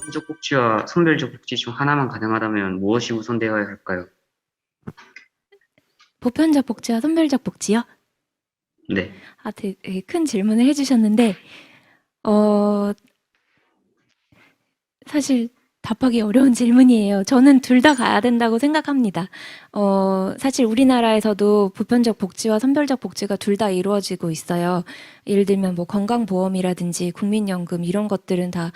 보편적 복지와 선별적 복지 중 하나만 가능하다면 무엇이 우선되어야 할까요? 보편적 복지와 선별적 복지요? 네. 되게 큰 질문을 해주셨는데, 어, 사실 답하기 어려운 질문이에요. 저는 둘 다 가야 된다고 생각합니다. 사실 우리나라에서도 보편적 복지와 선별적 복지가 둘 다 이루어지고 있어요. 예를 들면 뭐 건강보험이라든지 국민연금 이런 것들은 다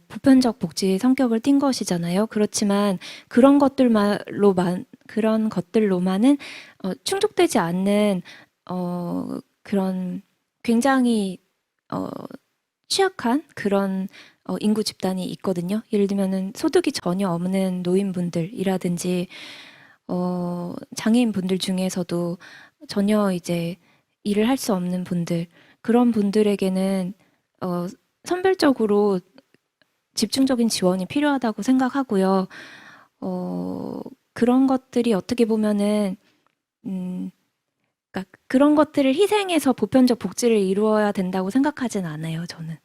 보편적 복지의 성격을 띈 것이잖아요. 그렇지만 그런 것들로만은 충족되지 않는 그런 굉장히 어, 취약한 그런 인구 집단이 있거든요. 예를 들면은 소득이 전혀 없는 노인분들이라든지 장애인 분들 중에서도 전혀 이제 일을 할 수 없는 분들 그런 분들에게는 어, 선별적으로 집중적인 지원이 필요하다고 생각하고요. 어, 그런 것들이 어떻게 보면은 음, 그러니까 그런 것들을 희생해서 보편적 복지를 이루어야 된다고 생각하진 않아요, 저는.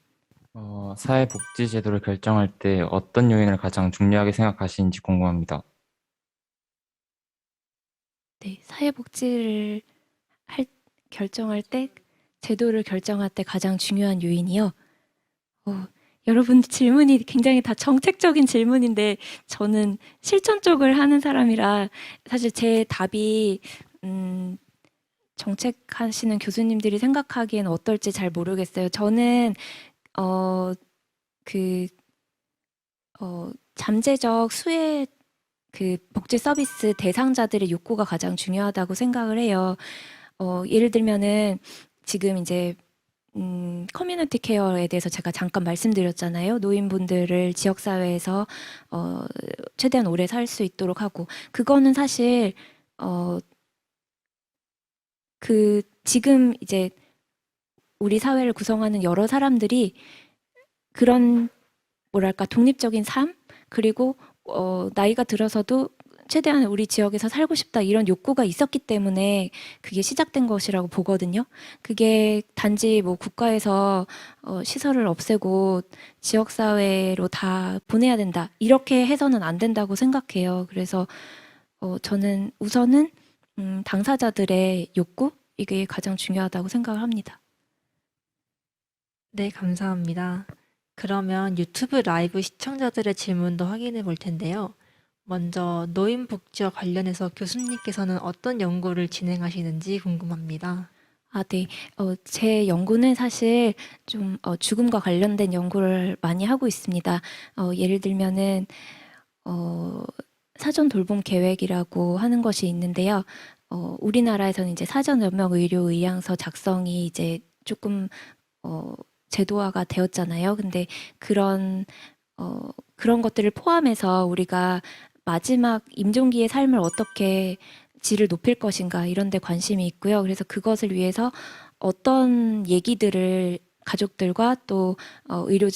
사회복지제도를 결정할 때 어떤 요인을 가장 중요하게 생각하시는지 궁금합니다. 네, 사회복지를 할, 결정할 때, 제도를 결정할 때 가장 중요한 요인이요. 여러분 질문이 굉장히 다 정책적인 질문인데, 저는 실천 쪽을 하는 사람이라 사실 제 답이, 정책하시는 교수님들이 생각하기엔 어떨지 잘 모르겠어요. 저는, 어, 그, 잠재적 수혜 복지 서비스 대상자들의 욕구가 가장 중요하다고 생각을 해요. 예를 들면은 지금 이제 커뮤니티 케어에 대해서 제가 잠깐 말씀드렸잖아요. 노인분들을 지역사회에서 최대한 오래 살 수 있도록 하고 그거는 사실 어, 지금 이제 우리 사회를 구성하는 여러 사람들이 그런 뭐랄까 독립적인 삶 그리고 나이가 들어서도 최대한 우리 지역에서 살고 싶다 이런 욕구가 있었기 때문에 그게 시작된 것이라고 보거든요. 그게 단지 뭐 국가에서 시설을 없애고 지역사회로 다 보내야 된다 이렇게 해서는 안 된다고 생각해요. 그래서 저는 우선은 당사자들의 욕구 이게 가장 중요하다고 생각을 합니다. 네, 감사합니다. 그러면 유튜브 라이브 시청자들의 질문도 확인해 볼 텐데요. 먼저 노인 복지와 관련해서 교수님께서는 어떤 연구를 진행하시는지 궁금합니다. 네. 제 연구는 사실 좀 죽음과 관련된 연구를 많이 하고 있습니다. 예를 들면은 사전 돌봄 계획이라고 하는 것이 있는데요. 우리나라에서는 이제 사전 연명 의료 의향서 작성이 이제 조금 어, 제도화가 되었잖아요. 근데 그런 그런 것들을 포함해서 우리가 마지막 임종기의 삶을 어떻게 질을 높일 것인가 이런 데 관심이 있고요. 그래서 그것을 위해서 어떤 얘기들을 가족들과 또 의료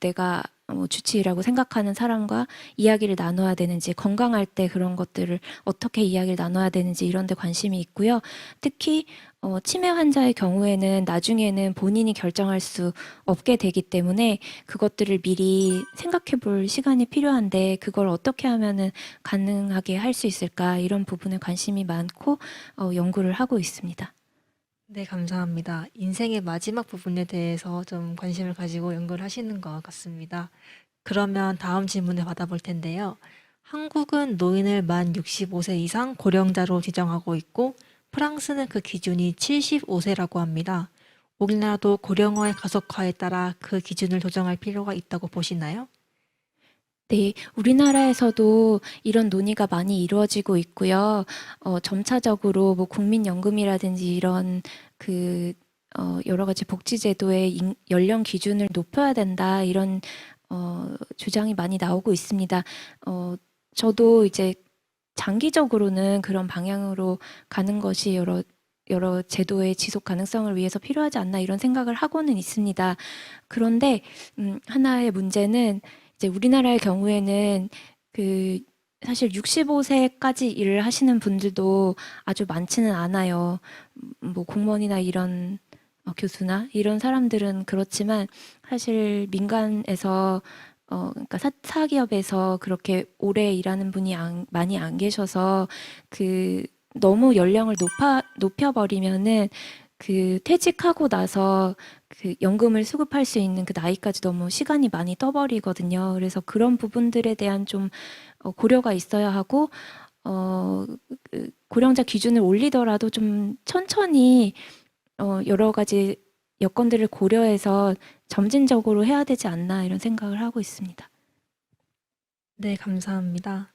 내가 주치의라고 생각하는 사람과 이야기를 나눠야 되는지 건강할 때 그런 것들을 어떻게 이야기를 나눠야 되는지 이런 데 관심이 있고요. 특히 치매 환자의 경우에는 나중에는 본인이 결정할 수 없게 되기 때문에 그것들을 미리 생각해 볼 시간이 필요한데 그걸 어떻게 하면은 가능하게 할 수 있을까 이런 부분에 관심이 많고 연구를 하고 있습니다. 네, 감사합니다. 인생의 마지막 부분에 대해서 좀 관심을 가지고 연구를 하시는 것 같습니다. 그러면 다음 질문을 받아볼 텐데요. 한국은 노인을 만 65세 이상 고령자로 지정하고 있고 프랑스는 그 기준이 75세라고 합니다. 우리나라도 고령화의 가속화에 따라 그 기준을 조정할 필요가 있다고 보시나요? 네, 우리나라에서도 이런 논의가 많이 이루어지고 있고요. 점차적으로 뭐 국민연금이라든지 이런 그 여러 가지 복지제도의 연령 기준을 높여야 된다 이런 주장이 많이 나오고 있습니다. 저도 이제 장기적으로는 그런 방향으로 가는 것이 여러 제도의 지속 가능성을 위해서 필요하지 않나 이런 생각을 하고는 있습니다. 그런데 하나의 문제는 이제 우리나라의 경우에는 그 사실 65세까지 일을 하시는 분들도 아주 많지는 않아요. 뭐 공무원이나 이런 교수나 이런 사람들은 그렇지만 사실 민간에서 그러니까 사기업에서 그렇게 오래 일하는 분이 많이 안 계셔서 너무 연령을 높여버리면은 퇴직하고 나서 연금을 수급할 수 있는 나이까지 너무 시간이 많이 떠버리거든요. 그래서 그런 부분들에 대한 좀 고려가 있어야 하고, 고령자 기준을 올리더라도 좀 천천히 여러 가지 여건들을 고려해서 점진적으로 해야 되지 않나 이런 생각을 하고 있습니다. 네, 감사합니다.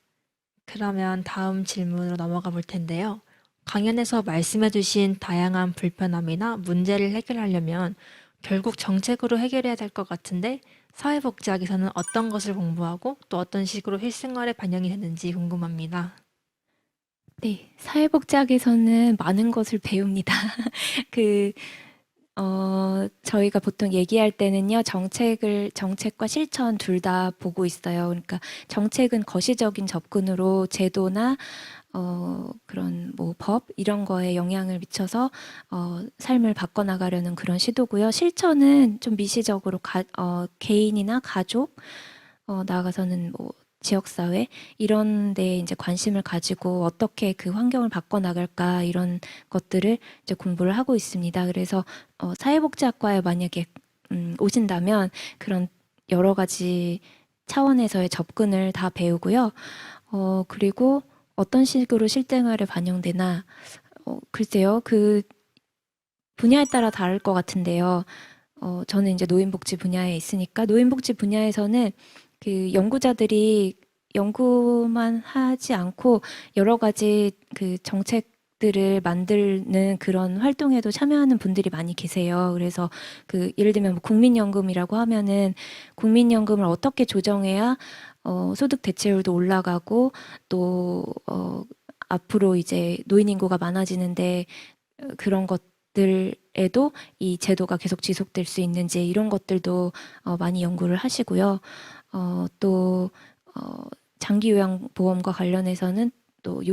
그러면 다음 질문으로 넘어가 볼 텐데요. 강연에서 말씀해 주신 다양한 불편함이나 문제를 해결하려면 결국 정책으로 해결해야 될 것 같은데 사회복지학에서는 어떤 것을 공부하고 또 어떤 식으로 실생활에 반영이 되는지 궁금합니다. 네, 사회복지학에서는 많은 것을 배웁니다. 저희가 보통 얘기할 때는요, 정책과 실천 둘 다 보고 있어요. 그러니까 정책은 거시적인 접근으로 제도나 그런 법 이런 거에 영향을 미쳐서 삶을 바꿔나가려는 그런 시도고요. 실천은 좀 미시적으로 개인이나 가족, 나아가서는 지역사회 이런 데에 이제 관심을 가지고 어떻게 그 환경을 바꿔나갈까 이런 것들을 이제 공부를 하고 있습니다. 그래서 사회복지학과에 만약에 오신다면 그런 여러 가지 차원에서의 접근을 다 배우고요. 그리고 어떤 식으로 실생활에 반영되나 글쎄요. 분야에 따라 다를 것 같은데요. 저는 이제 노인복지 분야에 있으니까 노인복지 분야에서는 연구자들이 연구만 하지 않고 여러 가지 정책들을 만드는 그런 활동에도 참여하는 분들이 많이 계세요. 그래서 예를 들면 국민연금이라고 하면은 국민연금을 어떻게 조정해야 소득 대체율도 올라가고 또 앞으로 이제 노인 인구가 많아지는데 그런 것들에도 이 제도가 계속 지속될 수 있는지 이런 것들도 많이 연구를 하시고요. 또 장기 요양 보험과 관련해서는 또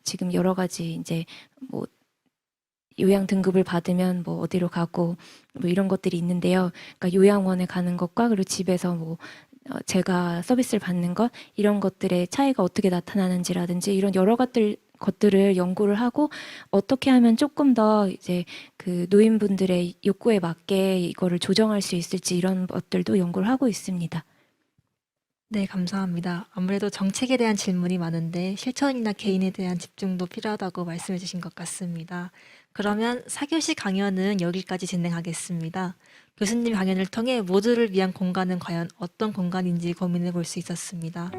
지금 여러 가지 이제 요양 등급을 받으면 어디로 가고 이런 것들이 있는데요. 그러니까 요양원에 가는 것과 그리고 집에서 제가 서비스를 받는 것 이런 것들의 차이가 어떻게 나타나는지라든지 이런 여러 것들을 연구를 하고 어떻게 하면 조금 더 이제 노인분들의 욕구에 맞게 이거를 조정할 수 있을지 이런 것들도 연구를 하고 있습니다. 네, 감사합니다. 아무래도 정책에 대한 질문이 많은데 실천이나 개인에 대한 집중도 필요하다고 말씀해 주신 것 같습니다. 그러면 4교시 강연은 여기까지 진행하겠습니다. 교수님 강연을 통해 모두를 위한 공간은 과연 어떤 공간인지 고민해 볼 수 있었습니다.